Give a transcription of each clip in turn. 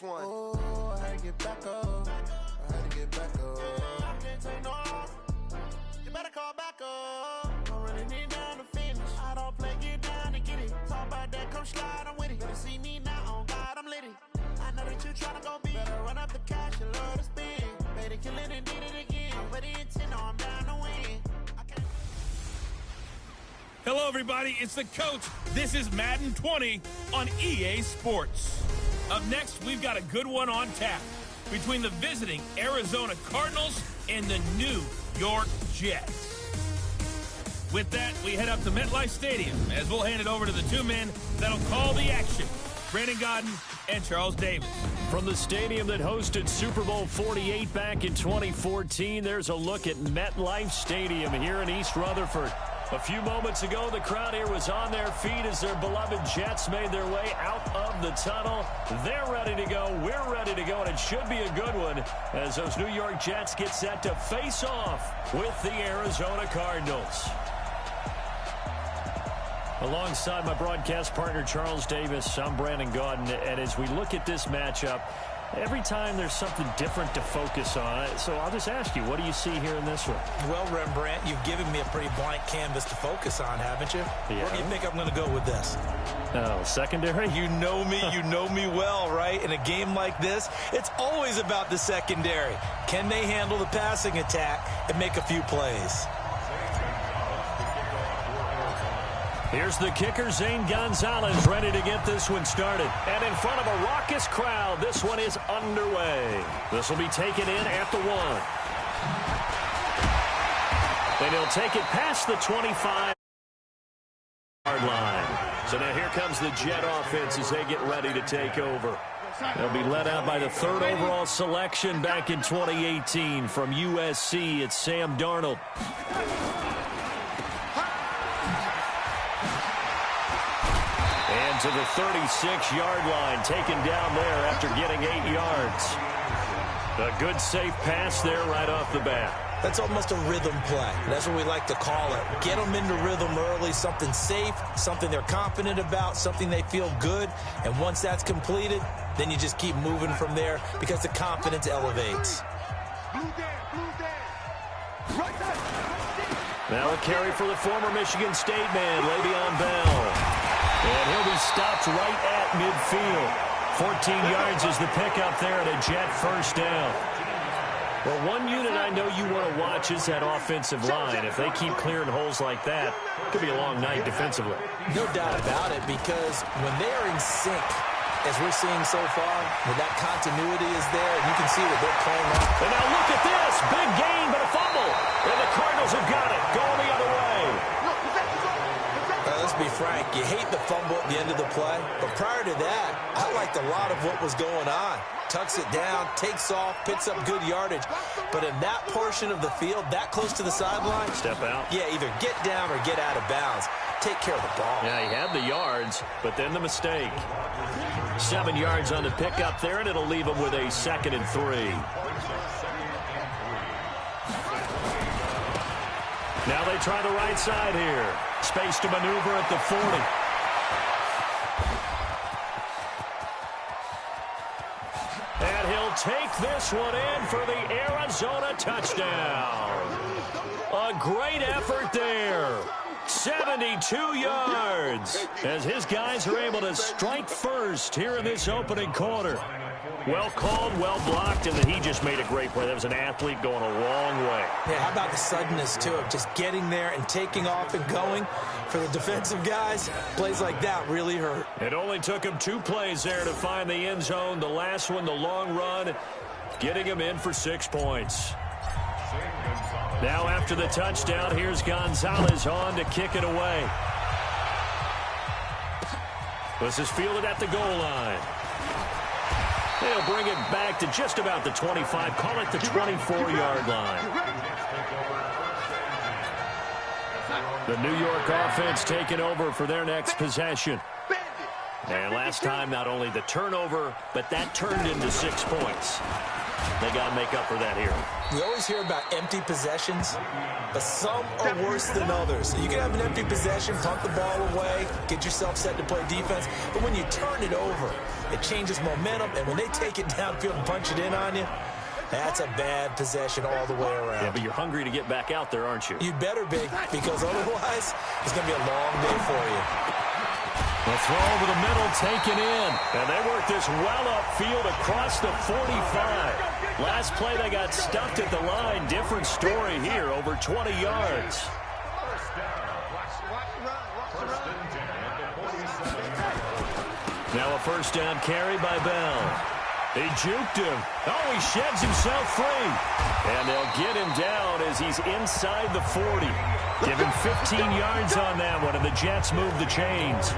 one. Oh, I had to get back up. I had to get back up. I can't take no. You better call back up. Don't really need down to finish. I don't play, get down to get it. Talk about that, come slide, I'm with it. Better see me now, on God, I'm litty. I know that you tryna go big. Better run up the cash, you love to spend. Better kill it and did it again. I put it in 10, no, I'm down to win. Hello, everybody. It's the coach. This is Madden 20 on EA Sports. Up next, we've got a good one on tap between the visiting Arizona Cardinals and the New York Jets. With that, we head up to MetLife Stadium as we'll hand it over to the two men that'll call the action, Brandon Gaudin and Charles Davis. From the stadium that hosted Super Bowl 48 back in 2014, there's a look at MetLife Stadium here in East Rutherford. A few moments ago, the crowd here was on their feet as their beloved Jets made their way out of the tunnel. They're ready to go. We're ready to go, and it should be a good one as those New York Jets get set to face off with the Arizona Cardinals. Alongside my broadcast partner, Charles Davis, I'm Brandon Gaudin, and as we look at this matchup, every time there's something different to focus on. So I'll just ask you, what do you see here in this one? Well, Rembrandt, you've given me a pretty blank canvas to focus on, haven't you? Yeah. Where do you think I'm going to go with this? Oh, secondary? You know me well, right? In a game like this, it's always about the secondary. Can they handle the passing attack and make a few plays? Here's the kicker, Zane Gonzalez, ready to get this one started. And in front of a raucous crowd, this one is underway. This will be taken in at the 1. And he'll take it past the 25-yard line. So now here comes the Jet offense as they get ready to take over. They'll be led out by the 3rd overall selection back in 2018 from USC. It's Sam Darnold. To the 36-yard line, taken down there after getting 8 yards. A good, safe pass there right off the bat. That's almost a rhythm play. That's what we like to call it. Get them into rhythm early, something safe, something they're confident about, something they feel good. And once that's completed, then you just keep moving from there because the confidence elevates. Now a carry for the former Michigan State man, Le'Veon Bell. And he'll be stopped right at midfield. 14 yards is the pickup there at a Jet first down. Well, one unit I know you want to watch is that offensive line. If they keep clearing holes like that, it could be a long night defensively. No doubt about it, because when they are in sync, as we're seeing so far, when that continuity is there, and you can see that they're playing off. And now look at this. Big gain, but a fumble. And the Cardinals have got it. Going the other way. Let's be frank, you hate the fumble at the end of the play, but prior to that, I liked a lot of what was going on. Tucks it down, takes off, picks up good yardage, but in that portion of the field, that close to the sideline, step out. Yeah, either get down or get out of bounds. Take care of the ball. Yeah, he had the yards, but then the mistake. 7 yards on the pickup there, and it'll leave him with a 2nd and 3. Now they try the right side here. Space to maneuver at the 40. And he'll take this one in for the Arizona touchdown. A great effort there. 72 yards as his guys are able to strike first here in this opening quarter. Well called, well blocked, and then he just made a great play. That was an athlete going a long way. Yeah, how about the suddenness, too, of just getting there and taking off and going? For the defensive guys, plays like that really hurt. It only took him 2 plays there to find the end zone. The last one, the long run, getting him in for 6 points. Now after the touchdown, here's Gonzalez on to kick it away. This is fielded at the goal line. They'll bring it back to just about the 25. Call it the 24-yard line. The New York offense taking over for their next possession. And last time, not only the turnover, but that turned into 6 points. They got to make up for that here. We always hear about empty possessions, but some are worse than others. You can have an empty possession, punt the ball away, get yourself set to play defense, but when you turn it over, it changes momentum, and when they take it downfield and punch it in on you, that's a bad possession all the way around. Yeah, but you're hungry to get back out there, aren't you? You'd better be, because otherwise, it's going to be a long day for you. The throw over the middle, taken in. And they work this well upfield across the 45. Last play, they got stuffed at the line. Different story here, over 20 yards. Now a first down carry by Bell. He juked him. Oh, he sheds himself free. And they'll get him down as he's inside the 40. Give him 15 yards on that one, and the Jets move the chains.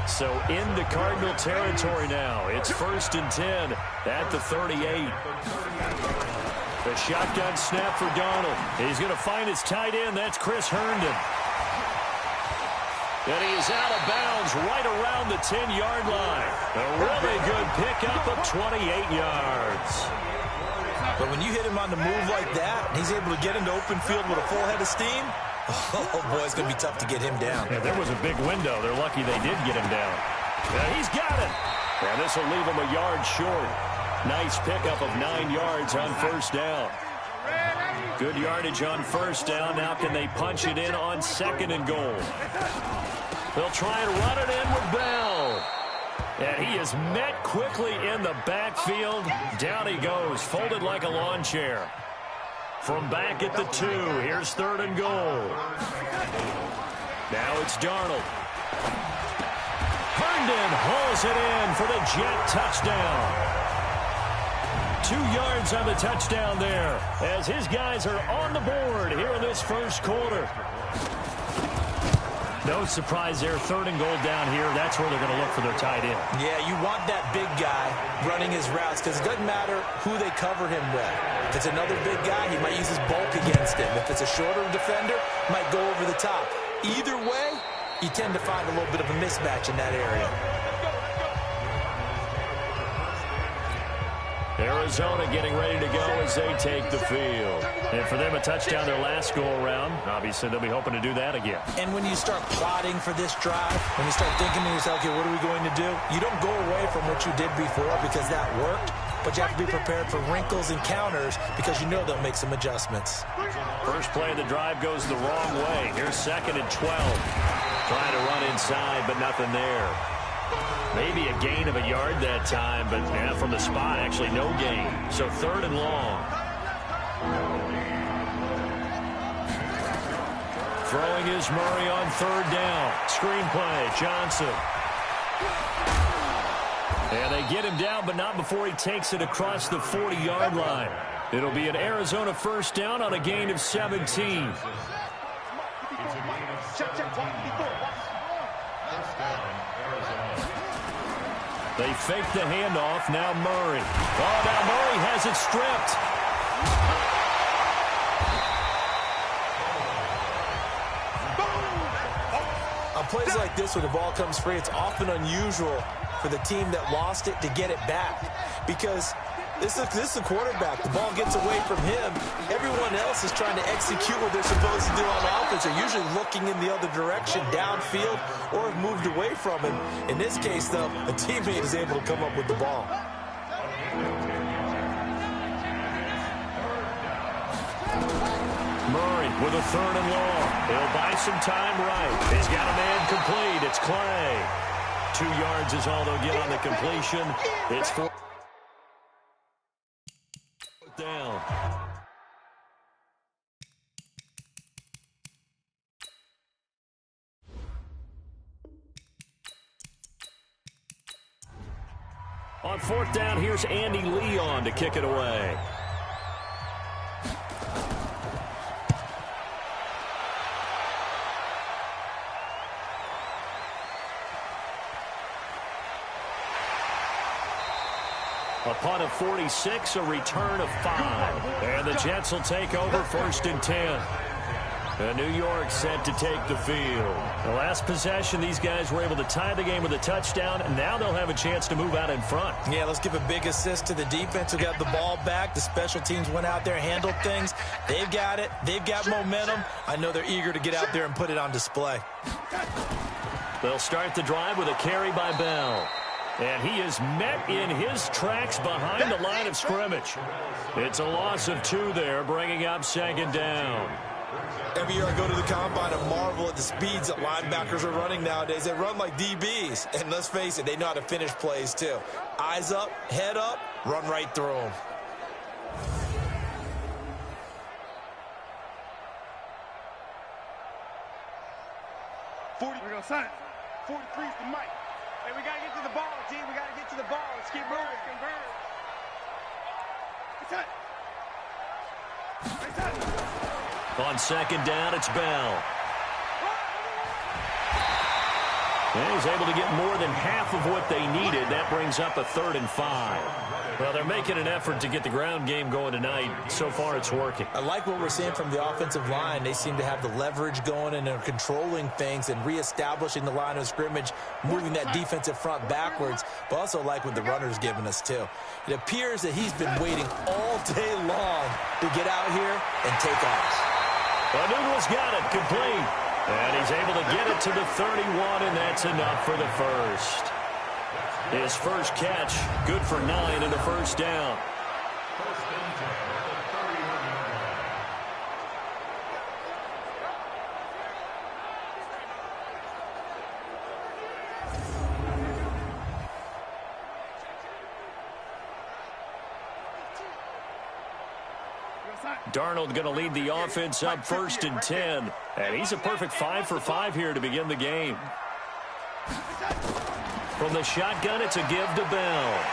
So into Cardinal territory now. It's 1st and 10 at the 38. The shotgun snap for Donald. He's going to find his tight end. That's Chris Herndon. And he is out of bounds right around the 10-yard line. A really good pickup of 28 yards. But when you hit him on the move like that, and he's able to get into open field with a full head of steam, oh, boy, it's going to be tough to get him down. Yeah, there was a big window. They're lucky they did get him down. Yeah, he's got it. And this will leave him a yard short. Nice pickup of 9 yards on first down. Good yardage on first down. Now can they punch it in on 2nd and goal? They'll try and run it in with Bell. And he is met quickly in the backfield. Down he goes, folded like a lawn chair. From back at the 2, here's 3rd and goal. Now it's Darnold. Herndon hauls it in for the Jet touchdown. 2 yards on the touchdown there as his guys are on the board here in this first quarter. No surprise there, 3rd and goal down here. That's where they're going to look for their tight end. Yeah, you want that big guy running his routes because it doesn't matter who they cover him with. If it's another big guy, he might use his bulk against him. If it's a shorter defender, might go over the top. Either way, you tend to find a little bit of a mismatch in that area. Arizona getting ready to go as they take the field. And for them, a touchdown their last go-around. Obviously, they'll be hoping to do that again. And when you start plotting for this drive, when you start thinking to yourself, okay, what are we going to do? You don't go away from what you did before because that worked, but you have to be prepared for wrinkles and counters because you know they'll make some adjustments. First play of the drive goes the wrong way. Here's 2nd and 12. Trying to run inside, but nothing there. Maybe a gain of a yard that time, but yeah, from the spot, actually no gain. So 3rd and long. Throwing is Murray on 3rd down. Screen play, Johnson. And they get him down, but not before he takes it across the 40-yard line. It'll be an Arizona first down on a gain of 17. They fake the handoff. Now Murray. Oh, now Murray has it stripped. On plays like this where the ball comes free, it's often unusual for the team that lost it to get it back because this is the quarterback. The ball gets away from him. Everyone else is trying to execute what they're supposed to do on offense. They're usually looking in the other direction, downfield, or have moved away from him. In this case, though, a teammate is able to come up with the ball. Murray with a 3rd and long. He'll buy some time right. He's got a man complete. It's Clay. 2 yards is all they'll get on the completion. It's 4th down. On 4th down, here's Andy Leon to kick it away. A punt of 46, a return of 5. And the Jets will take over 1st and 10. And New York set to take the field. The last possession, these guys were able to tie the game with a touchdown, and now they'll have a chance to move out in front. Yeah, let's give a big assist to the defense who got the ball back. The special teams went out there, handled things. They've got it. They've got momentum. I know they're eager to get out there and put it on display. They'll start the drive with a carry by Bell. And he is met in his tracks behind the line of scrimmage. It's a loss of 2 there, bringing up second down. Every year I go to the combine and marvel at the speeds that linebackers are running nowadays. They run like DBs. And let's face it, they know how to finish plays too. Eyes up, head up, run right through them. We're going to sign. 43's the mic. Hey, we got to get to the ball, team. We got to get to the ball. Let's keep moving. On second down, it's Bell. And he's able to get more than half of what they needed. That brings up a 3rd and 5. Well, they're making an effort to get the ground game going tonight. So far, it's working. I like what we're seeing from the offensive line. They seem to have the leverage going and are controlling things and reestablishing the line of scrimmage, moving that defensive front backwards, but also like what the runner's giving us, too. It appears that he's been waiting all day long to get out here and take off. Noodle's got it, complete. And he's able to get it to the 31, and that's enough for the first. His first catch, good for 9 and a first down. Darnold going to lead the offense up 1st and 10. And he's a perfect 5 for 5 here to begin the game. From the shotgun, it's a give to Bell.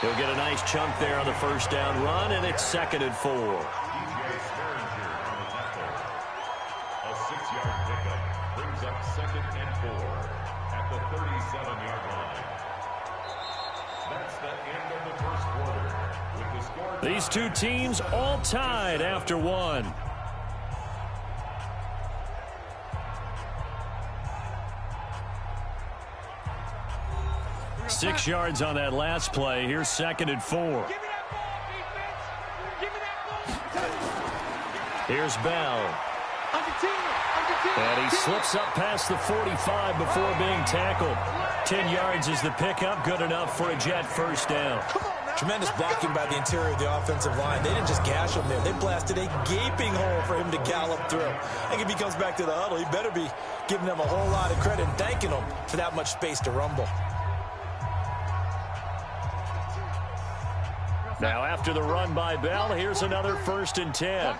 He'll get a nice chunk there on the first down run, and it's 2nd and 4. A 6-yard pickup brings up 2nd and 4 at the 37-yard line. That's the end of the first quarter. With the score, these two teams all tied after 1. 6 yards on that last play. Here's 2nd and 4. Here's Bell. And he slips up past the 45 before being tackled. 10 yards is the pickup. Good enough for a Jet first down. Tremendous blocking by the interior of the offensive line. They didn't just gash him there. They blasted a gaping hole for him to gallop through. I think if he comes back to the huddle, he better be giving them a whole lot of credit and thanking them for that much space to rumble. Now after the run by Bell, here's another 1st and 10.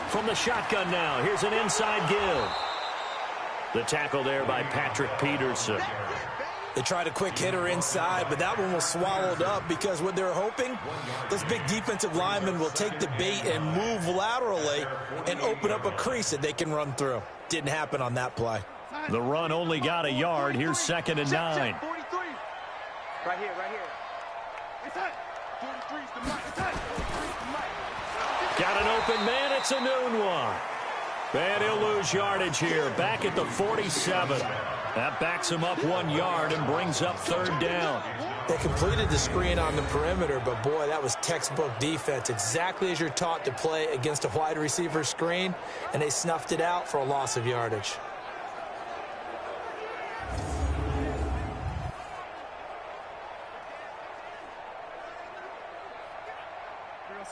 From the shotgun now, here's an inside give. The tackle there by Patrick Peterson. They tried a quick hitter inside, but that one was swallowed up because what they're hoping, those big defensive linemen will take the bait and move laterally and open up a crease that they can run through. Didn't happen on that play. The run only got a yard. Here's 2nd and 9. Right here, right here. It's hot. 43's the mic. It's hot. 43's the mic. Got an open man. It's a noon one. And he'll lose yardage here. Back at the 47. That backs him up 1 yard and brings up 3rd down. They completed the screen on the perimeter, but boy, that was textbook defense. Exactly as you're taught to play against a wide receiver screen, and they snuffed it out for a loss of yardage.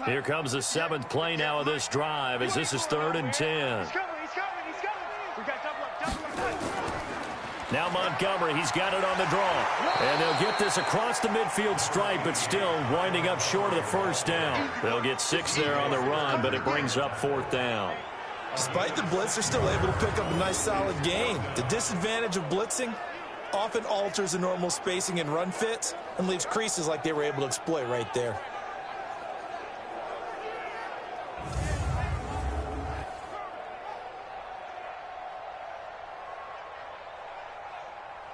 Here comes the 7th play now of this drive as this is 3rd and 10. He's coming. We got double up. Now Montgomery, he's got it on the draw. And they'll get this across the midfield stripe, but still winding up short of the first down. They'll get 6 there on the run, but it brings up 4th down. Despite the blitz, they're still able to pick up a nice solid gain. The disadvantage of blitzing often alters the normal spacing and run fits and leaves creases like they were able to exploit right there.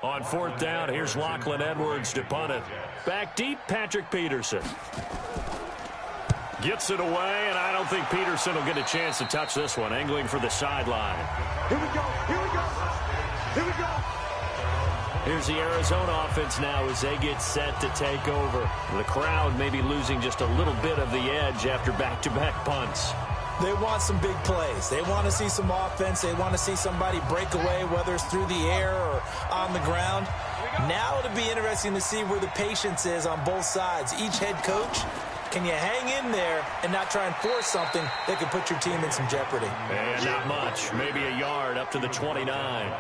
On 4th down, here's Lachlan Edwards to punt it. Back deep, Patrick Peterson. Gets it away, and I don't think Peterson will get a chance to touch this one. Angling for the sideline. Here we go. Here we go. Here we go. Here's the Arizona offense now as they get set to take over. The crowd may be losing just a little bit of the edge after back-to-back punts. They want some big plays. They want to see some offense. They want to see somebody break away, whether it's through the air or on the ground. Now it'll be interesting to see where the patience is on both sides. Each head coach, can you hang in there and not try and force something that could put your team in some jeopardy? And not much. Maybe a yard up to the 29.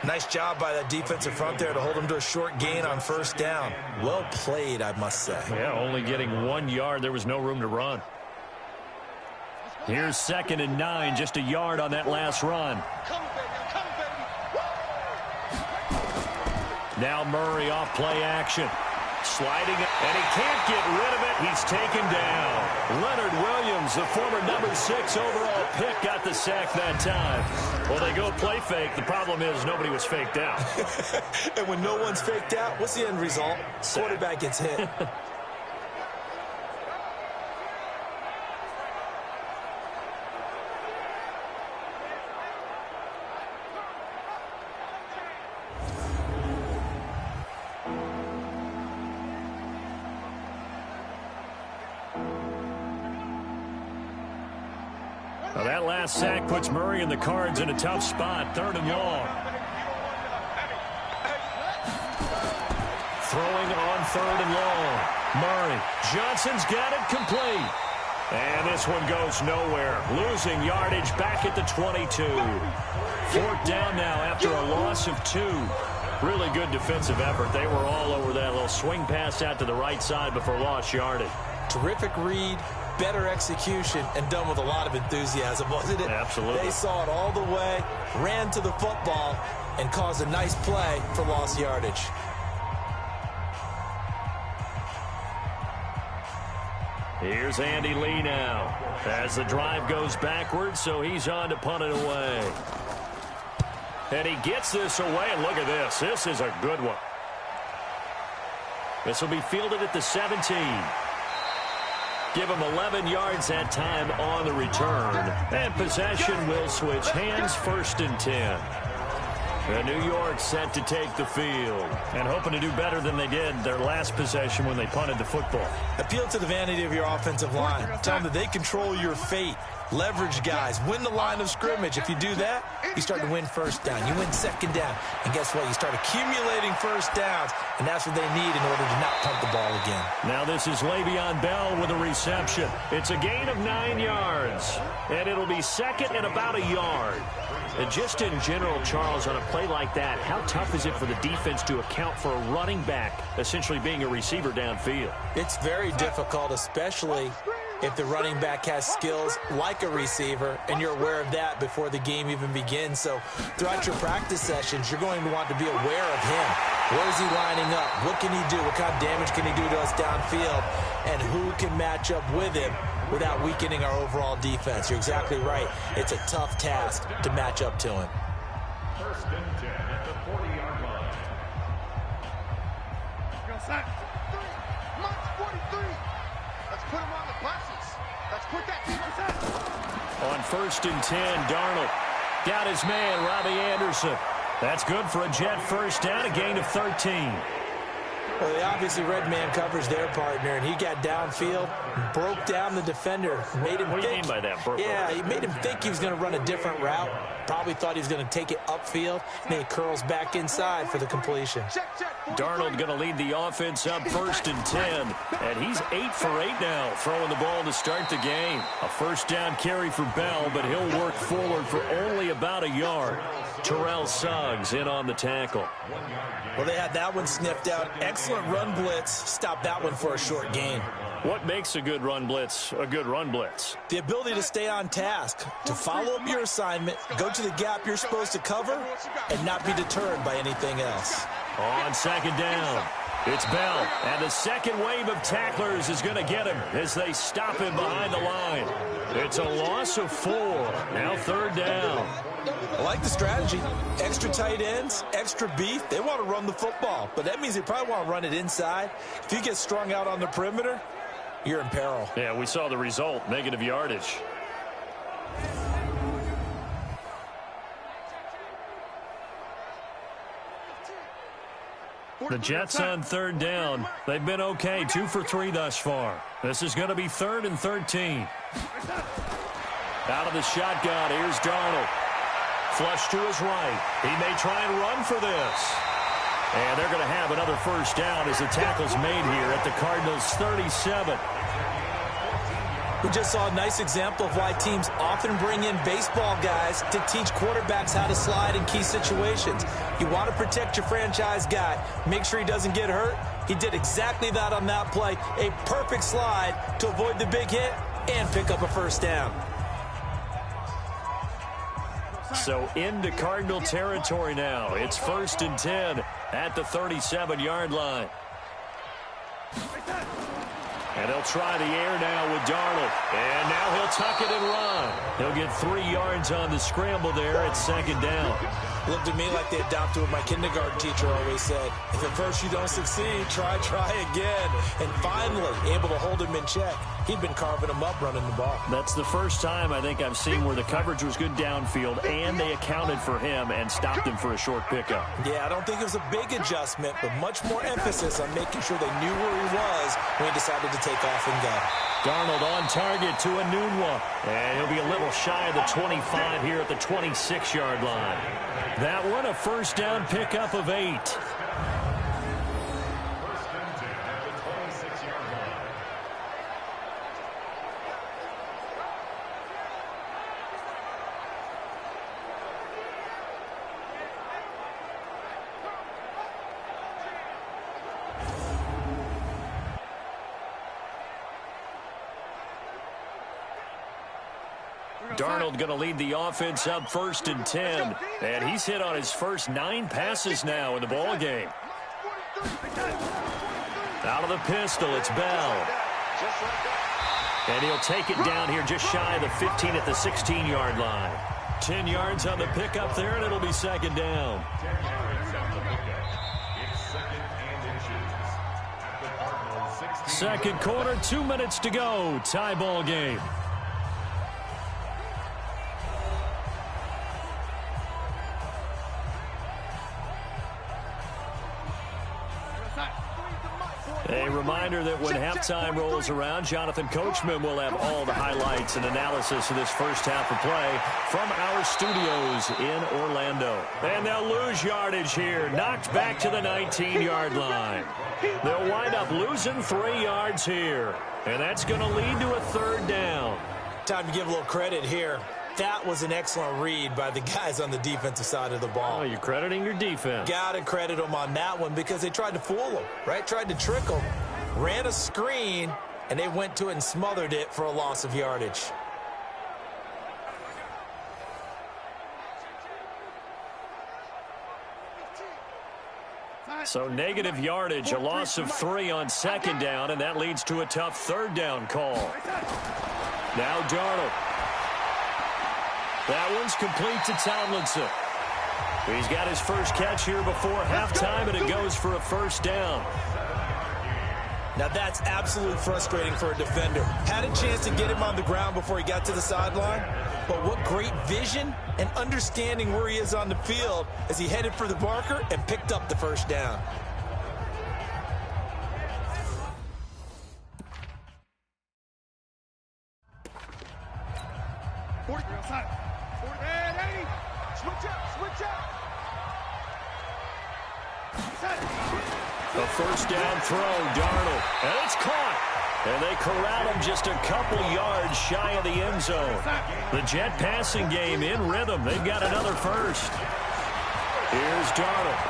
Nice job by that defensive front there to hold them to a short gain on first down. Well played, I must say. Yeah, only getting 1 yard. There was no room to run. Here's 2nd and 9, just a yard on that last run. Now Murray off play action. Sliding it, and he can't get rid of it. He's taken down. Leonard Williams, the former number 6 overall pick, got the sack that time. Well, they go play fake. The problem is nobody was faked out. And when no one's faked out, what's the end result? Quarterback gets hit. Well, that last sack puts Murray and the Cards in a tough spot. 3rd and long. Throwing on 3rd and long. Murray. Johnson's got it complete. And this one goes nowhere. Losing yardage back at the 22. 4th down now after a loss of 2. Really good defensive effort. They were all over that little swing pass out to the right side before lost yardage. Terrific read, better execution, and done with a lot of enthusiasm, wasn't it? Absolutely. They saw it all the way, ran to the football, and caused a nice play for lost yardage. Here's Andy Lee now as the drive goes backwards, so he's on to punt it away. And he gets this away, and look at this. This is a good one. This will be fielded at the 17. Give him 11 yards that time on the return. And possession will switch hands, 1st and 10. And New York set to take the field and hoping to do better than they did their last possession when they punted the football. Appeal to the vanity of your offensive line. Tell them that they control your fate. Leverage guys. Win the line of scrimmage. If you do that, you start to win 1st down. You win 2nd down. And guess what? You start accumulating 1st downs. And that's what they need in order to not punt the ball again. Now this is Le'Veon Bell with a reception. It's a gain of 9 yards. And it'll be 2nd and about a yard. And just in general, Charles, on a play like that, how tough is it for the defense to account for a running back essentially being a receiver downfield? It's very difficult, especially if the running back has skills like a receiver, and you're aware of that before the game even begins. So throughout your practice sessions, you're going to want to be aware of him. Where is he lining up? What can he do? What kind of damage can he do to us downfield? And who can match up with him without weakening our overall defense? You're exactly right. It's a tough task to match up to him. 1st and 10 at the 40-yard line. Go, son. 3, March 43. Let's put him on the buses. Let's put that defense out. On 1st and 10, Darnold got his man, Robbie Anderson. That's good for a Jet 1st down, a gain of 13. Well, they obviously read man coverage their partner, and he got downfield, broke down the defender, made him What do you think. mean by that? Yeah, he made him think he was going to run a different route. Probably thought he was going to take it upfield, and then he curls back inside for the completion. Darnold going to lead the offense up 1st and 10, and he's 8 for 8 now, throwing the ball to start the game. A 1st down carry for Bell, but he'll work forward for only about a yard. Terrell Suggs in on the tackle. Well, they had that one sniffed out. Excellent run blitz. Stopped that one for a short gain. What makes a good run blitz a good run blitz? The ability to stay on task, to follow up your assignment, go to the gap you're supposed to cover, and not be deterred by anything else. On 2nd down, it's Bell, and the second wave of tacklers is going to get him as they stop him behind the line. It's a loss of 4. Now 3rd down. I like the strategy. Extra tight ends, extra beef. They want to run the football, but that means they probably want to run it inside. If you get strung out on the perimeter, you're in peril. Yeah, we saw the result, negative yardage. The Jets on third down. They've been okay, 2 for 3 thus far. This is going to be 3rd and 13. Out of the shotgun, here's Darnold. Flush to his right. He may try and run for this. And they're going to have another first down as the tackle's made here at the Cardinals' 37. We just saw a nice example of why teams often bring in baseball guys to teach quarterbacks how to slide in key situations. You want to protect your franchise guy. Make sure he doesn't get hurt. He did exactly that on that play. A perfect slide to avoid the big hit and pick up a first down. So into Cardinal territory now. It's 1st and 10 at the 37-yard line. And they'll try the air now with Darnold. And now he'll tuck it and run. He'll get 3 yards on the scramble there at 2nd down. Looked to me like they adopted what my kindergarten teacher always said. If at first you don't succeed, try again. And finally, able to hold him in check. He'd been carving him up running the ball. That's the first time I think I've seen where the coverage was good downfield and they accounted for him and stopped him for a short pickup. Yeah, I don't think it was a big adjustment, but much more emphasis on making sure they knew where he was when he decided to take off and go. Darnold on target to a noon one. And he'll be a little shy of the 25 here at the 26-yard line. That one a first down pickup of 8. Darnold going to lead the offense up 1st and 10. And he's hit on his first 9 passes now in the ball game. Out of the pistol, it's Bell. And he'll take it down here just shy of the 15 at the 16-yard line. 10 yards on the pickup there, and it'll be 2nd down. Second quarter, 2 minutes to go. Tie ball game. A reminder that when halftime rolls around, Jonathan Coachman will have all the highlights and analysis of this first half of play from our studios in Orlando. And they'll lose yardage here, knocked back to the 19-yard line. They'll wind up losing 3 yards here, and that's going to lead to a 3rd down. Time to give a little credit here. That was an excellent read by the guys on the defensive side of the ball. Oh, you're crediting your defense. Got to credit them on that one because they tried to fool them, right? Tried to trick them. Ran a screen, and they went to it and smothered it for a loss of yardage. So negative yardage, a loss of 3 on 2nd down, and that leads to a tough 3rd down call. Now Darnold. That one's complete to Tomlinson. He's got his first catch here before halftime, and it goes for a first down. Now that's absolutely frustrating for a defender. Had a chance to get him on the ground before he got to the sideline, but what great vision and understanding where he is on the field as he headed for the marker and picked up the first down. A first down throw, Darnold, and it's caught. And they corral him just a couple yards shy of the end zone. The Jet passing game in rhythm. They've got another first. Here's Darnold.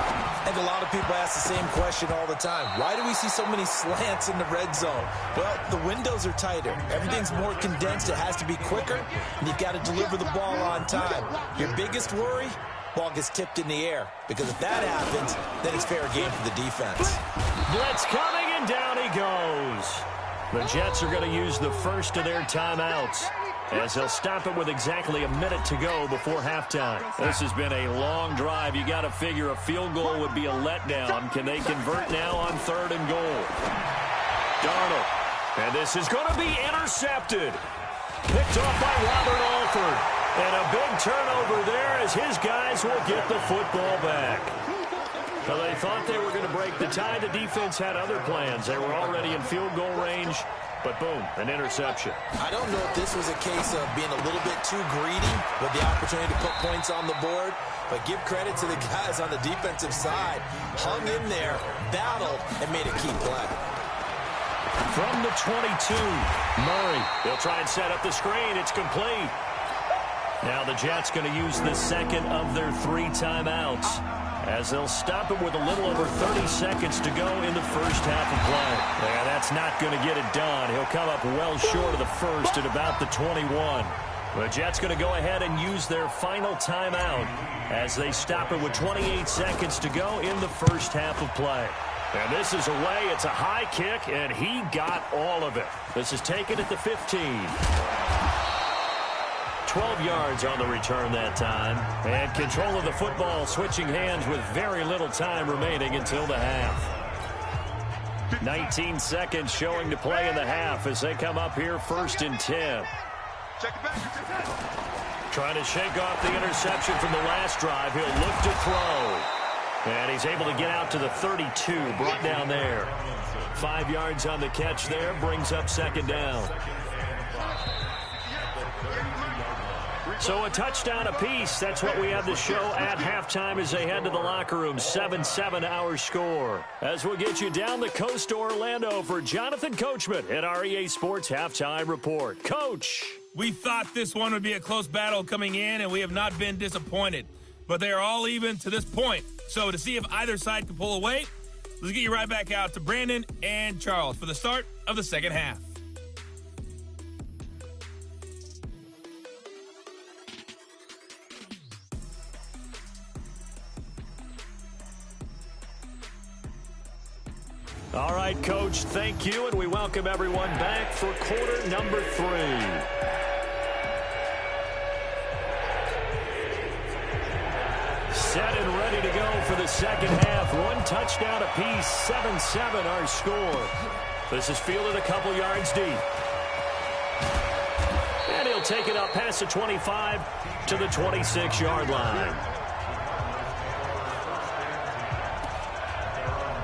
I think a lot of people ask the same question all the time. Why do we see so many slants in the red zone? Well, the windows are tighter. Everything's more condensed. It has to be quicker, and you've got to deliver the ball on time. Your biggest worry? Ball gets tipped in the air, because if that happens, then it's fair game for the defense. Blitz coming, and down he goes. The Jets are going to use the first of their timeouts as they'll stop it with exactly a minute to go before halftime. This has been a long drive. You got to figure a field goal would be a letdown. Can they convert now on 3rd and goal? Darnold And this is going to be intercepted. Picked off by Robert Alford. And a big turnover there as his guys will get the football back. So they thought they were going to break the tie. The defense had other plans. They were already in field goal range. But boom, an interception. I don't know if this was a case of being a little bit too greedy with the opportunity to put points on the board, but give credit to the guys on the defensive side. Hung in there, battled, and made a key play. From the 22, Murray. They'll try and set up the screen. It's complete. Now the Jets going to use the second of their 3 timeouts, as they'll stop it with a little over 30 seconds to go in the first half of play. Yeah, that's not going to get it done. He'll come up well short of the first at about the 21. The Jets going to go ahead and use their final timeout as they stop it with 28 seconds to go in the first half of play. And this is away. It's a high kick, and he got all of it. This is taken at the 15. 12 yards on the return that time. And control of the football switching hands with very little time remaining until the half. 19 seconds showing to play in the half as they come up here 1st and 10. Trying to shake off the interception from the last drive. He'll look to throw. And he's able to get out to the 32, brought down there. 5 yards on the catch there, brings up 2nd down. So a touchdown apiece. That's what we have to show at halftime as they head to the locker room. 7-7 our score. As we'll get you down the coast to Orlando for Jonathan Coachman at our EA Sports Halftime Report. Coach. We thought this one would be a close battle coming in, and we have not been disappointed. But they are all even to this point. So to see if either side can pull away, let's get you right back out to Brandon and Charles for the start of the second half. All right, Coach, thank you, and we welcome everyone back for quarter number 3. Set and ready to go for the second half. 1 touchdown apiece, 7-7 our score. This is fielded a couple yards deep. And he'll take it up past the 25 to the 26-yard line.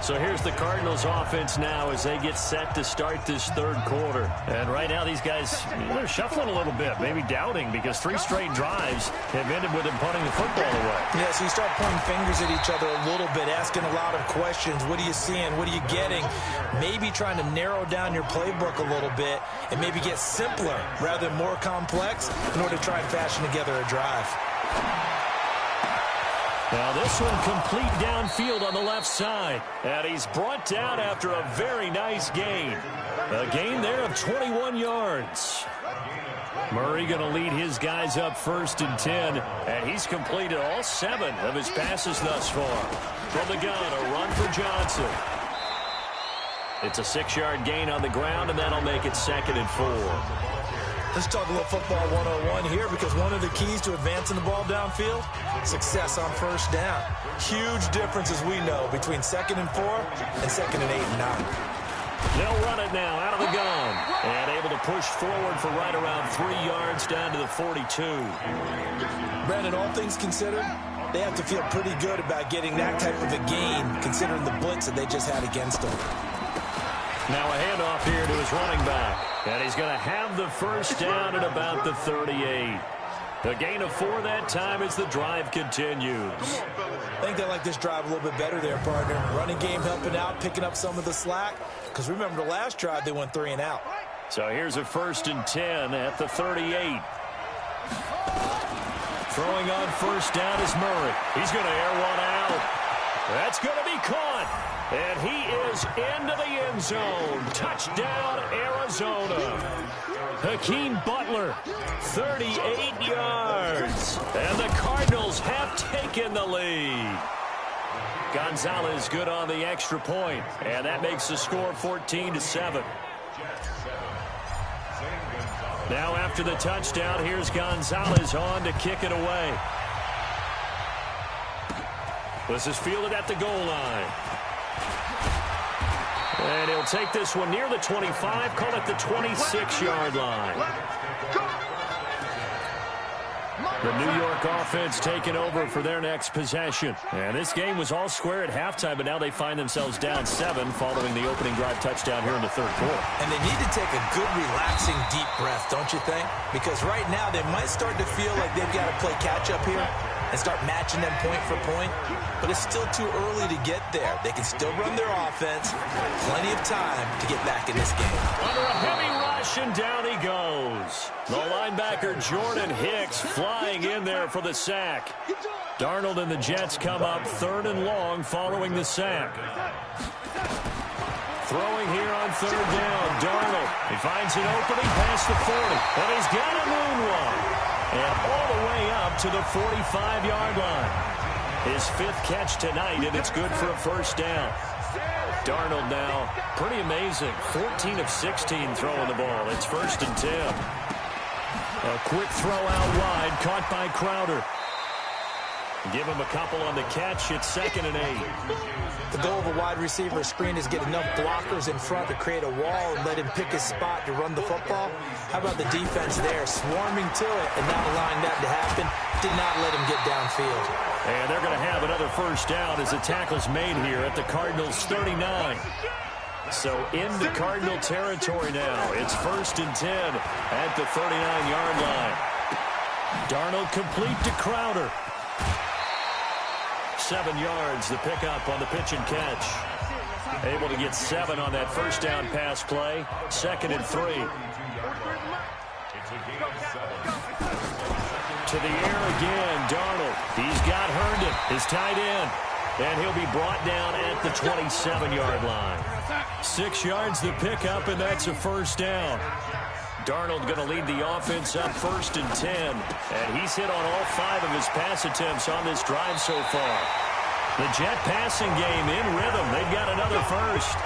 So here's the Cardinals offense now as they get set to start this 3rd quarter. And right now these guys, they're shuffling a little bit, maybe doubting, because 3 straight drives have ended with them punting the football away. Yeah, so you start pointing fingers at each other a little bit, asking a lot of questions. What are you seeing? What are you getting? Maybe trying to narrow down your playbook a little bit and maybe get simpler rather than more complex in order to try and fashion together a drive. Now this one complete downfield on the left side. And he's brought down after a very nice gain. A gain there of 21 yards. Murray going to lead his guys up 1st and 10. And he's completed all 7 of his passes thus far. From the gun, a run for Johnson. It's a 6-yard gain on the ground, and that'll make it 2nd and 4. Let's talk a little football 101 here, because one of the keys to advancing the ball downfield, success on 1st down. Huge difference, as we know, between 2nd and 4 and 2nd and 8 and 9. They'll run it now out of the gun. And able to push forward for right around 3 yards down to the 42. Brandon, all things considered, they have to feel pretty good about getting that type of a gain, considering the blitz that they just had against them. Now a handoff here to his running back. And he's going to have the 1st down at about the 38. A gain of 4 that time as the drive continues. I think they like this drive a little bit better there, partner. Running game helping out, picking up some of the slack. Because remember the last drive, they went 3 and out. So here's a 1st and 10 at the 38. Throwing on 1st down is Murray. He's going to air one out. That's going to be caught. And he is into the end zone. Touchdown, Arizona. Hakeem Butler, 38 yards. And the Cardinals have taken the lead. Gonzalez good on the extra point. And that makes the score 14-7. Now after the touchdown, here's Gonzalez on to kick it away. This is fielded at the goal line. And he'll take this one near the 25, call it the 26-yard line. The New York offense taking over for their next possession. And this game was all square at halftime, but now they find themselves down 7 following the opening drive touchdown here in the third quarter. And they need to take a good, relaxing, deep breath, don't you think? Because right now they might start to feel like they've got to play catch-up here and start matching them point for point. But it's still too early to get there. They can still run their offense. Plenty of time to get back in this game. Under a heavy rush, and down he goes. The linebacker Jordan Hicks flying in there for the sack. Darnold and the Jets come up 3rd and long following the sack. Throwing here on 3rd down. Darnold. He finds an opening past the 40. And he's got a moonwalk. And all the way up to the 45-yard line. His 5th catch tonight, and it's good for a first down. Darnold now, pretty amazing. 14 of 16 throwing the ball. It's 1st and 10. A quick throw out wide, caught by Crowder. Give him a couple on the catch. It's 2nd and 8. The goal of a wide receiver screen is get enough blockers in front to create a wall and let him pick his spot to run the football. How about the defense there, swarming to it and not allowing that to happen? Did not let him get downfield. And they're going to have another first down as the tackle's made here at the Cardinals' 39. So into Cardinal territory now. It's 1st and 10 at the 39-yard line. Darnold complete to Crowder. 7 yards, the pickup on the pitch and catch. Able to get 7 on that first down pass play. 2nd and 3. To the air again, Darnold. He's got Herndon, his tight end. And he'll be brought down at the 27-yard line. 6 yards the pickup, and that's a first down. Darnold going to lead the offense up 1st and 10. And he's hit on all 5 of his pass attempts on this drive so far. The Jet passing game in rhythm. They've got another first.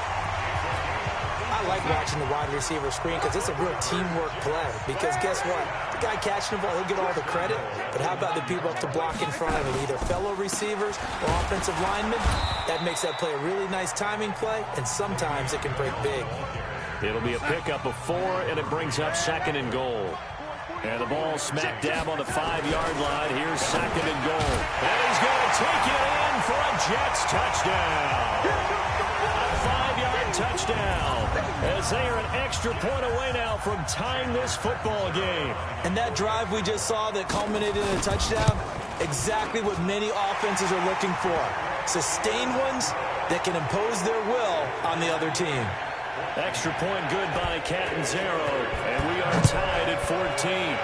I like watching the wide receiver screen because it's a real teamwork play. Because guess what? The guy catching the ball, he'll get all the credit. But how about the people up to block in front of him? Either fellow receivers or offensive linemen. That makes that play a really nice timing play. And sometimes it can break big. It'll be a pickup of 4, and it brings up 2nd and goal. And the ball smack dab on the 5-yard line. Here's 2nd and goal. And he's going to take it in for a Jets touchdown. A 5-yard touchdown. As they are an extra point away now from tying this football game. And that drive we just saw that culminated in a touchdown, exactly what many offenses are looking for. Sustained ones that can impose their will on the other team. Extra point good by Catanzaro, and we are tied at 14.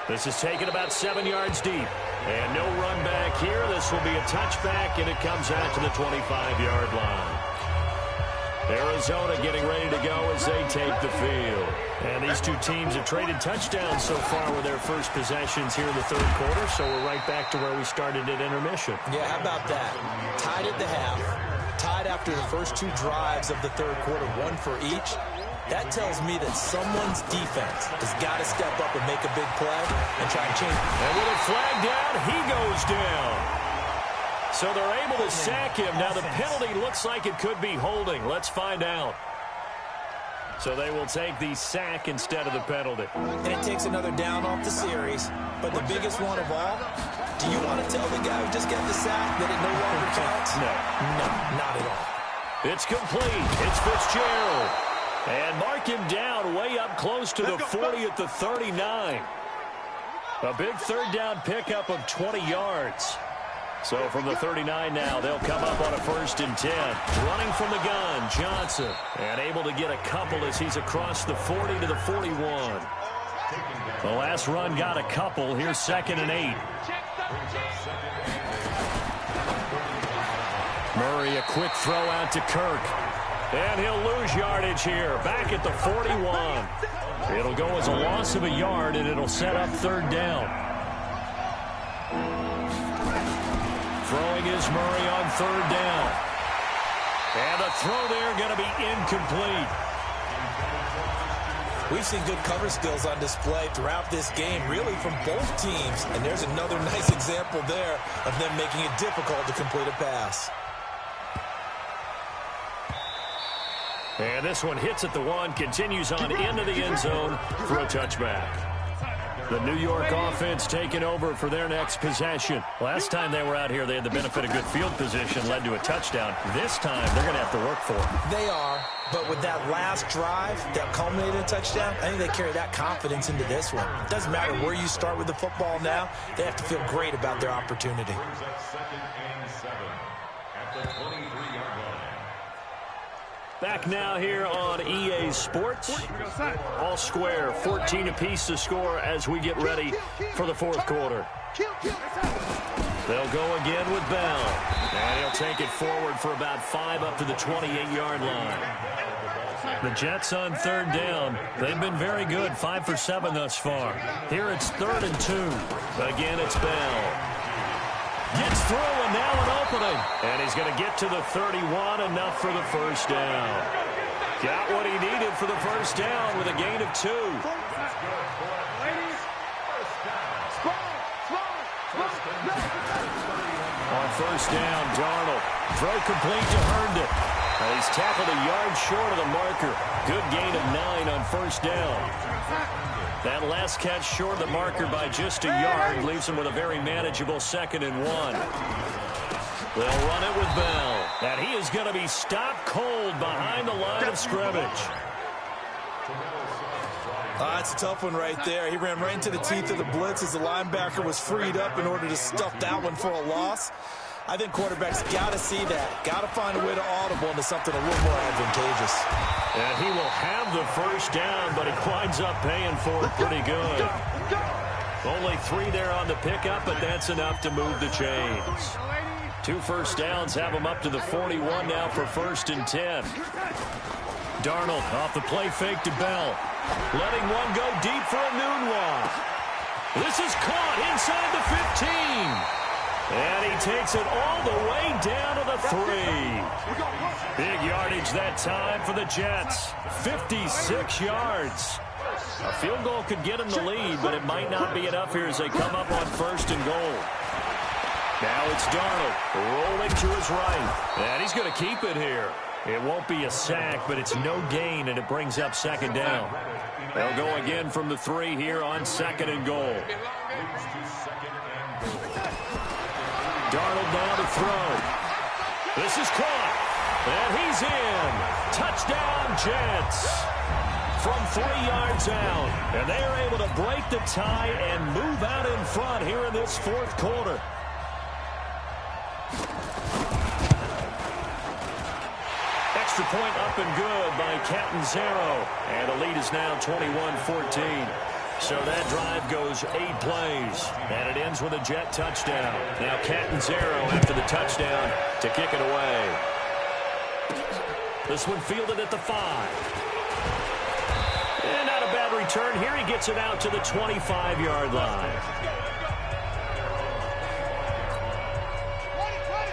This is taken about 7 yards deep, and no run back here. This will be a touchback, and it comes out to the 25-yard line. Arizona getting ready to go as they take the field. And these two teams have traded touchdowns so far with their first possessions here in the third quarter, so we're right back to where we started at intermission. Yeah, how about that? Tied at the half. Tied after the first 2 drives of the third quarter, 1 for each. That tells me that someone's defense has got to step up and make a big play and try and change it. And with a flag down, he goes down. So they're able to sack him. Now the penalty looks like it could be holding. Let's find out. So they will take the sack instead of the penalty. And it takes another down off the series. But the biggest one of all, do you want to tell the guy who just got the sack that it no longer counts? No. No, not at all. It's complete. It's Fitzgerald. And mark him down way up close to the 40 at the 39. A big third down pickup of 20 yards. So from the 39 now, they'll come up on a 1st and 10. Running from the gun, Johnson. And able to get a couple as he's across the 40 to the 41. The last run got a couple. Here's 2nd and 8. Murray, a quick throw out to Kirk. And he'll lose yardage here. Back at the 41. It'll go as a loss of a yard, and it'll set up 3rd down. Throwing is Murray on 3rd down. And the throw there going to be incomplete. We've seen good cover skills on display throughout this game, really from both teams. And there's another nice example there of them making it difficult to complete a pass. And this one hits at the 1, continues on into the end zone for a touchback. The New York offense taking over for their next possession. Last time they were out here, they had the benefit of good field position, led to a touchdown. This time, they're going to have to work for it. They are, but with that last drive that culminated in a touchdown, I think they carry that confidence into this one. It doesn't matter where you start with the football now. They have to feel great about their opportunity. Second and 7 at the 23-yard line. Back now here on EA Sports. All square, 14 apiece to score as we get ready for the fourth quarter. They'll go again with Bell. And he'll take it forward for about 5 up to the 28-yard line. The Jets on third down. They've been very good, 5 for 7 thus far. Here it's 3rd and 2. Again, it's Bell. Gets through, and now an opening. And he's going to get to the 31, enough for the first down. Got what he needed for the first down with a gain of 2. On first down, Darnold. Throw complete to Herndon. He's tackled a yard short of the marker. Good gain of 9 on first down. That last catch short of the marker by just a yard leaves him with a very manageable 2nd and 1. They'll run it with Bell. And he is going to be stopped cold behind the line of scrimmage. That's a tough one right there. He ran right into the teeth of the blitz as the linebacker was freed up in order to stuff that one for a loss. I think quarterbacks got to see that. Got to find a way to audible into something a little more advantageous. And he will have the first down, but he winds up paying for it pretty good. Only 3 there on the pickup, but that's enough to move the chains. 2 first downs have him up to the 41 now for 1st and 10. Darnold off the play fake to Bell. Letting one go deep for a noon walk. This is caught inside the 15. And he takes it all the way down to the 3. Big yardage that time for the Jets. 56 yards. A field goal could get him the lead, but it might not be enough here as they come up on 1st and goal. Now it's Darnold rolling to his right. And he's going to keep it here. It won't be a sack, but it's no gain, and it brings up 2nd down. They'll go again from the 3 here on 2nd and goal. Darnold now to throw. This is caught. And he's in. Touchdown, Jets. From 3 yards out. And they are able to break the tie and move out in front here in this 4th quarter. Extra point up and good by Catanzaro. And the lead is now 21-14. So that drive goes 8 plays, and it ends with a Jet touchdown. Now Catanzaro after the touchdown to kick it away. This one fielded at the 5. And not a bad return. Here he gets it out to the 25-yard line.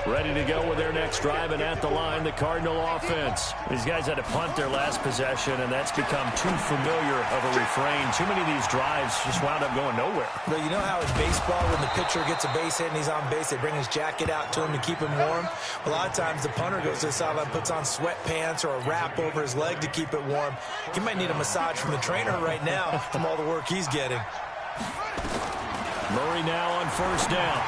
Ready to go with their next drive, and at the line, the Cardinal offense. These guys had to punt their last possession, and that's become too familiar of a refrain. Too many of these drives just wound up going nowhere. Well, you know how in baseball, when the pitcher gets a base hit and he's on base, they bring his jacket out to him to keep him warm? A lot of times, the punter goes to the sideline, puts on sweatpants or a wrap over his leg to keep it warm. He might need a massage from the trainer right now from all the work he's getting. Murray now on first down.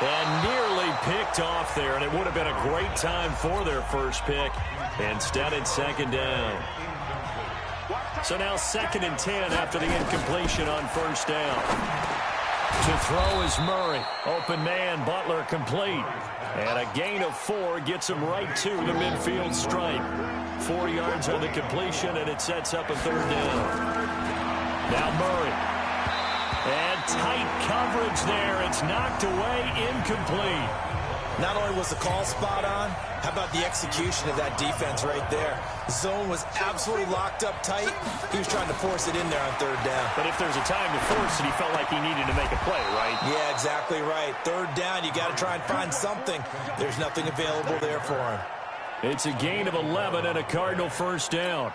And nearly picked off there, and it would have been a great time for their first pick. Instead, it's 2nd down. So now 2nd and 10 after the incompletion on first down. To throw is Murray. Open man, Butler complete. And a gain of 4 gets him right to the midfield stripe. 4 yards on the completion, and it sets up a 3rd down. Now Murray. And tight coverage there. It's knocked away, incomplete. Not only was the call spot on, how about the execution of that defense right there? The zone was absolutely locked up tight. He was trying to force it in there on 3rd down. But if there's a time to force it, he felt like he needed to make a play, right? Yeah, exactly right. 3rd down, you got to try and find something. There's nothing available there for him. It's a gain of 11 and a Cardinal first down.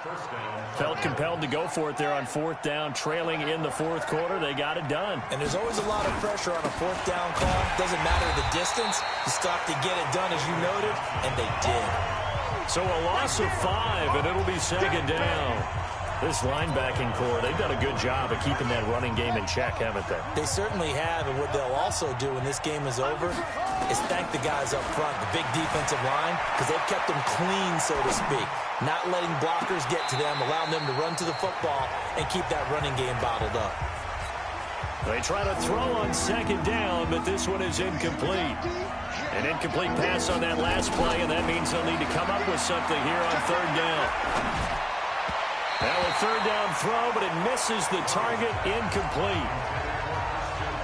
Felt compelled to go for it there on 4th down, trailing in the 4th quarter. They got it done. And there's always a lot of pressure on a 4th down call. Doesn't matter the distance. You still have to get it done, as you noted, and they did. So a loss of 5, and it'll be second down. This linebacking core, they've done a good job of keeping that running game in check, haven't they? They certainly have, and what they'll also do when this game is over is thank the guys up front, the big defensive line, because they've kept them clean, so to speak. Not letting blockers get to them, allowing them to run to the football and keep that running game bottled up. They try to throw on second down, but this one is incomplete. An incomplete pass on that last play, and that means they'll need to come up with something here on third down. Now a third down throw, but it misses the target, incomplete.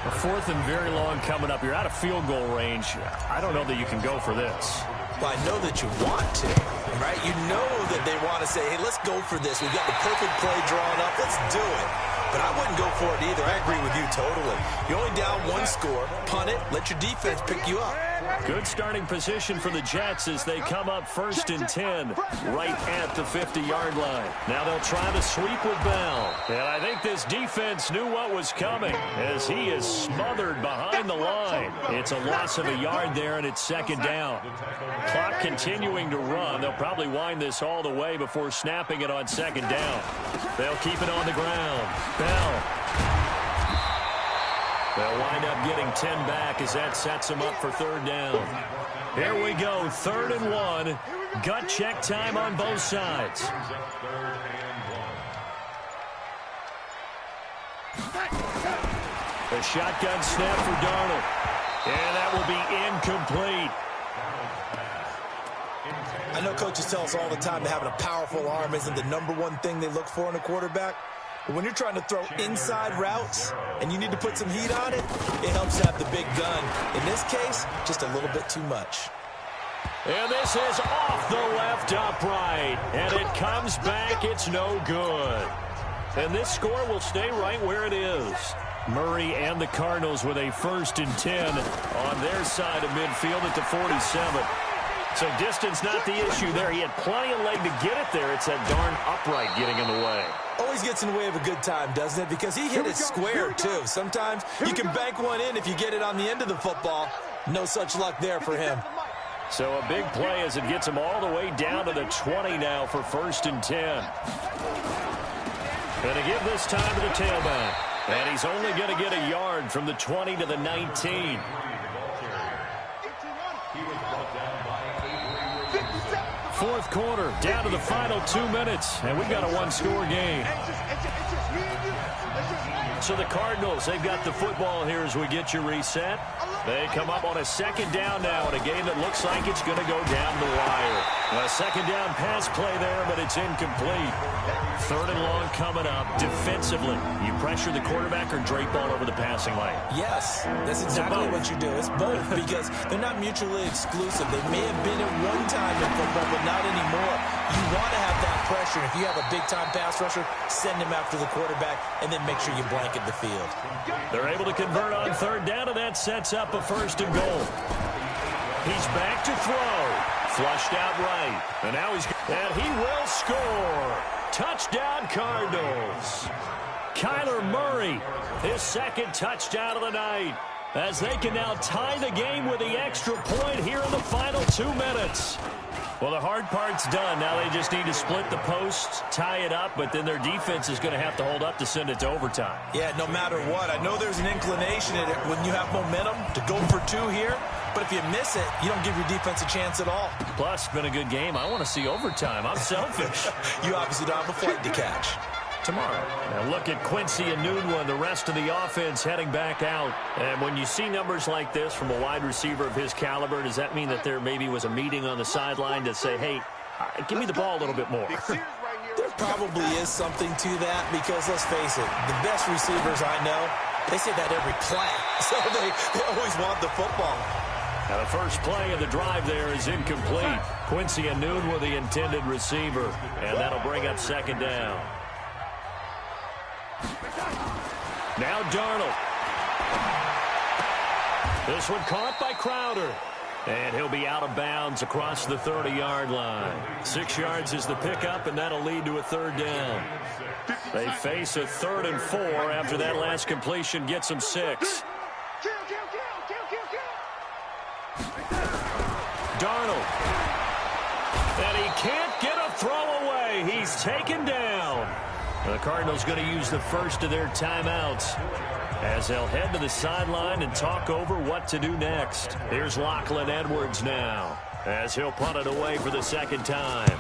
A fourth and very long coming up. You're out of field goal range. I don't know that you can go for this. Well, I know that you want to, right? You know that they want to say, hey, let's go for this. We've got the perfect play drawn up. Let's do it. But I wouldn't go for it either. I agree with you totally. You're only down one score. Punt it. Let your defense pick you up. Good starting position for the Jets as they come up 1st and 10 right at the 50-yard line. Now they'll try to sweep with Bell. And I think this defense knew what was coming as he is smothered behind the line. It's a loss of a yard there, and it's second down. Clock continuing to run. They'll probably wind this all the way before snapping it on second down. They'll keep it on the ground. Bell. They'll wind up getting 10 back as that sets them up for third down. Here we go, 3rd and 1. Gut check time on both sides. The shotgun snap for Darnold. And that will be incomplete. I know coaches tell us all the time that having a powerful arm isn't the #1 thing they look for in a quarterback. But when you're trying to throw inside routes and you need to put some heat on it, it helps to have the big gun. In this case, just a little bit too much. And this is off the left upright. And it comes back. It's no good. And this score will stay right where it is. Murray and the Cardinals with a 1st and 10 on their side of midfield at the 47. So distance not the issue there. He had plenty of leg to get it there. It's that darn upright getting in the way. Always gets in the way of a good time, doesn't it? Because he hit it square, too. Sometimes you can bank one in if you get it on the end of the football. No such luck there for him. So a big play as it gets him all the way down to the 20 now for 1st and 10. Going to give this time to the tailback. And he's only going to get a yard from the 20 to the 19. Fourth quarter, down to the final 2 minutes, and we've got a one-score game. So the Cardinals, they've got the football here as we get you reset. They come up on a second down now in a game that looks like it's going to go down the wire. A second down pass play there, but it's incomplete. 3rd and long coming up. Defensively, you pressure the quarterback or drape all over the passing lane? Yes, that's exactly what you do. It's both because they're not mutually exclusive. They may have been at one time in football, but not anymore. You want to have that pressure. If you have a big-time pass rusher, send him after the quarterback, and then make sure you blanket the field. They're able to convert on third down, and that sets up a 1st and goal. He's back to throw. Flushed out right. And now and he will score. Touchdown, Cardinals. Kyler Murray, his 2nd touchdown of the night, as they can now tie the game with the extra point here in the final 2 minutes. Well, the hard part's done. Now they just need to split the posts, tie it up, but then their defense is going to have to hold up to send it to overtime. Yeah, no matter what. I know there's an inclination in it when you have momentum to go for 2 here, but if you miss it, you don't give your defense a chance at all. Plus, it's been a good game. I want to see overtime. I'm selfish. You obviously don't have a flight to catch. Tomorrow. Now look at Quincy Enunwa, the rest of the offense heading back out. And when you see numbers like this from a wide receiver of his caliber, does that mean that there maybe was a meeting on the sideline to say, hey, give me the ball a little bit more? There probably is something to that because, let's face it, the best receivers I know, they say that every play. So they always want the football. Now the first play of the drive there is incomplete. Quincy Enunwa, the intended receiver. And that'll bring up second down. Now Darnold. This one caught by Crowder. And he'll be out of bounds across the 30-yard line. 6 yards is the pickup, and that'll lead to a third down. They face a 3rd and 4 after that last completion gets them 6. Darnold. And he can't get a throw away. He's taken down. The Cardinals going to use the first of their timeouts as they'll head to the sideline and talk over what to do next. Here's Lachlan Edwards now as he'll punt it away for the second time.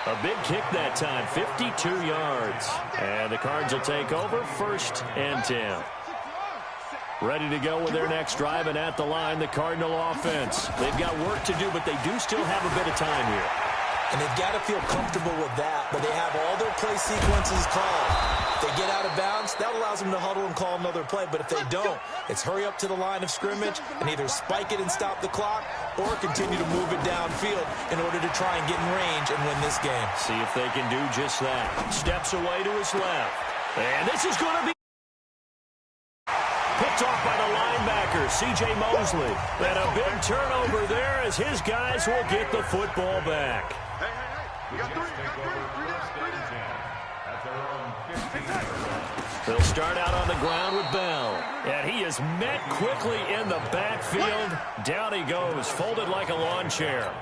A big kick that time, 52 yards. And the Cards will take over, 1st and 10. Ready to go with their next drive, and at the line, the Cardinal offense. They've got work to do, but they do still have a bit of time here. And they've got to feel comfortable with that, but they have all their play sequences called. If they get out of bounds, that allows them to huddle and call another play. But if they don't, it's hurry up to the line of scrimmage and either spike it and stop the clock or continue to move it downfield in order to try and get in range and win this game. See if they can do just that. Steps away to his left. And this is going to be picked off by the linebacker, C.J. Mosley. And a big turnover there as his guys will get the football back. They'll start out on the ground with Bell. And he is met quickly in the backfield. Down he goes, folded like a lawn chair.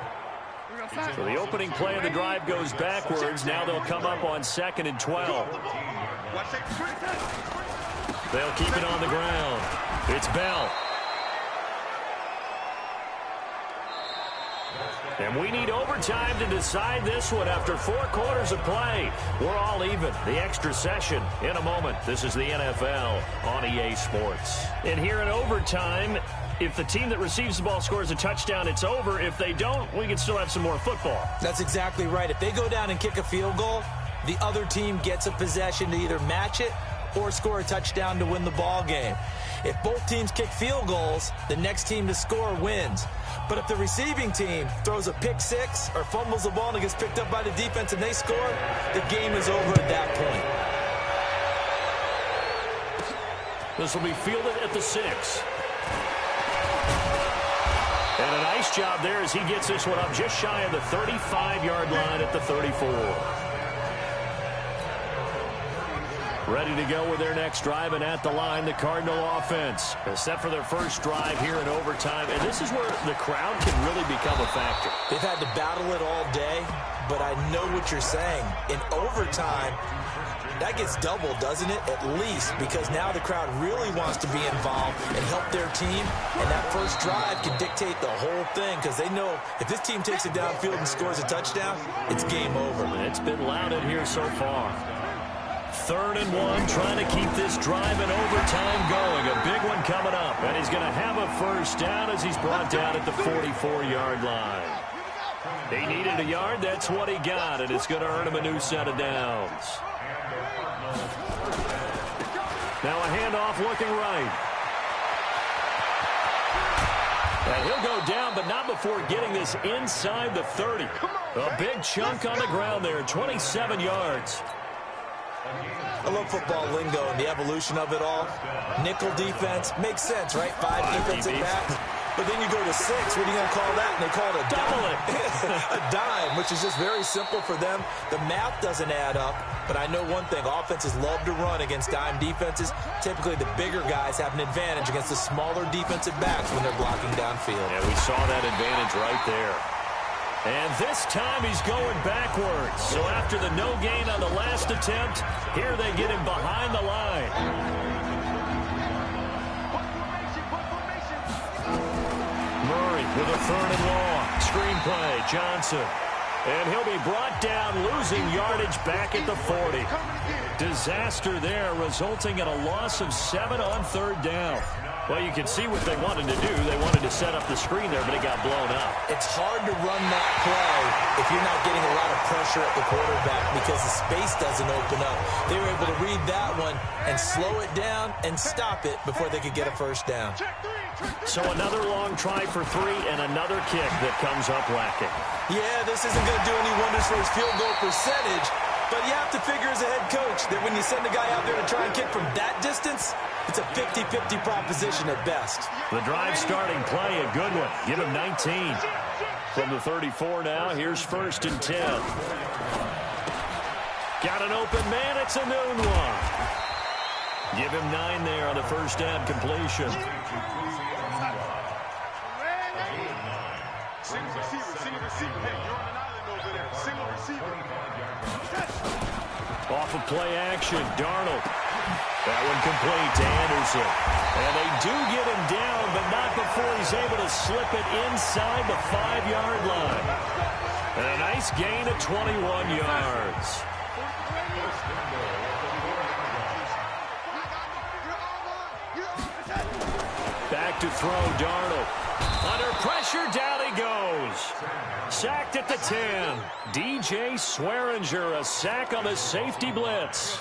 So the opening play of the drive goes backwards. Now they'll come up on 2nd and 12. They'll keep it on the ground. It's Bell. And we need overtime to decide this one after 4 quarters of play. We're all even. The extra session in a moment. This is the NFL on EA Sports. And here in overtime, if the team that receives the ball scores a touchdown, it's over. If they don't, we can still have some more football. That's exactly right. If they go down and kick a field goal, the other team gets a possession to either match it or score a touchdown to win the ball game. If both teams kick field goals, the next team to score wins. But if the receiving team throws a pick six or fumbles the ball and it gets picked up by the defense and they score, the game is over at that point. This will be fielded at the 6. And a nice job there as he gets this one up just shy of the 35-yard line at the 34. Ready to go with their next drive, and at the line, the Cardinal offense. They're set for their first drive here in overtime, and this is where the crowd can really become a factor. They've had to battle it all day, but I know what you're saying. In overtime, that gets doubled, doesn't it? At least, because now the crowd really wants to be involved and help their team, and that first drive can dictate the whole thing, because they know if this team takes it downfield and scores a touchdown, it's game over. And it's been loud in here so far. 3rd and 1, trying to keep this drive in overtime going. A big one coming up, and he's going to have a first down as he's brought down at the 44-yard line. He needed a yard. That's what he got, and it's going to earn him a new set of downs. Now a handoff looking right. And he'll go down, but not before getting this inside the 30. A big chunk on the ground there, 27 yards. I love football lingo and the evolution of it all. Nickel defense makes sense, right? 5 defensive backs. But then you go to 6. What are you going to call that? And they call it a dime. A dime, which is just very simple for them. The math doesn't add up. But I know one thing. Offenses love to run against dime defenses. Typically, the bigger guys have an advantage against the smaller defensive backs when they're blocking downfield. Yeah, we saw that advantage right there. And this time he's going backwards. So after the no gain on the last attempt, here they get him behind the line. Murray with a 3rd and long. Screenplay, Johnson. And he'll be brought down, losing yardage back at the 40. Disaster there, resulting in a loss of 7 on 3rd down. Well, you can see what they wanted to do. They wanted to set up the screen there, but it got blown up. It's hard to run that play if you're not getting a lot of pressure at the quarterback because the space doesn't open up. They were able to read that one and slow it down and stop it before they could get a first down. So another long try for 3 and another kick that comes up lacking. Yeah, this isn't going to do any wonders for his field goal percentage, but you have to figure as a head coach that when you send a guy out there to try and kick from that distance, it's a 50-50 proposition at best. The drive starting play, a good one. Give him 19. From the 34 now, here's 1st and 10. Got an open man, it's a noon one. Give him 9 there on the first down completion. Single receiver. Hey, you're on an island over there. Single receiver. Off of play action, Darnold. That one complete to Anderson. And they do get him down, but not before he's able to slip it inside the 5-yard line. And a nice gain of 21 yards. Back to throw, Darnold. Under pressure, down he goes. Sacked at the 10. DJ Swearinger, a sack on the safety blitz.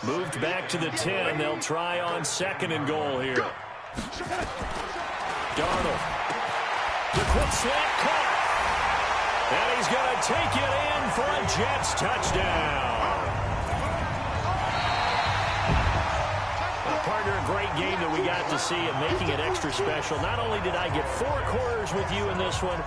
Moved back to the 10. They'll try on 2nd and goal here. Darnold. The quick slant caught. And he's going to take it in for a Jets touchdown. Partner, a great game that we got to see and making it extra special. Not only did I get 4 quarters with you in this one,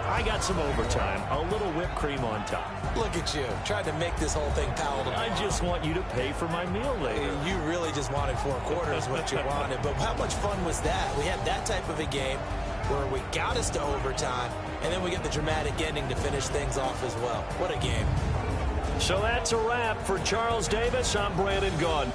I got some overtime, a little whipped cream on top. Look at you, trying to make this whole thing palatable. I just want you to pay for my meal later. You really just wanted 4 quarters, what you wanted. But how much fun was that? We had that type of a game where we got us to overtime, and then we get the dramatic ending to finish things off as well. What a game. So that's a wrap for Charles Davis. I'm Brandon Gaudin.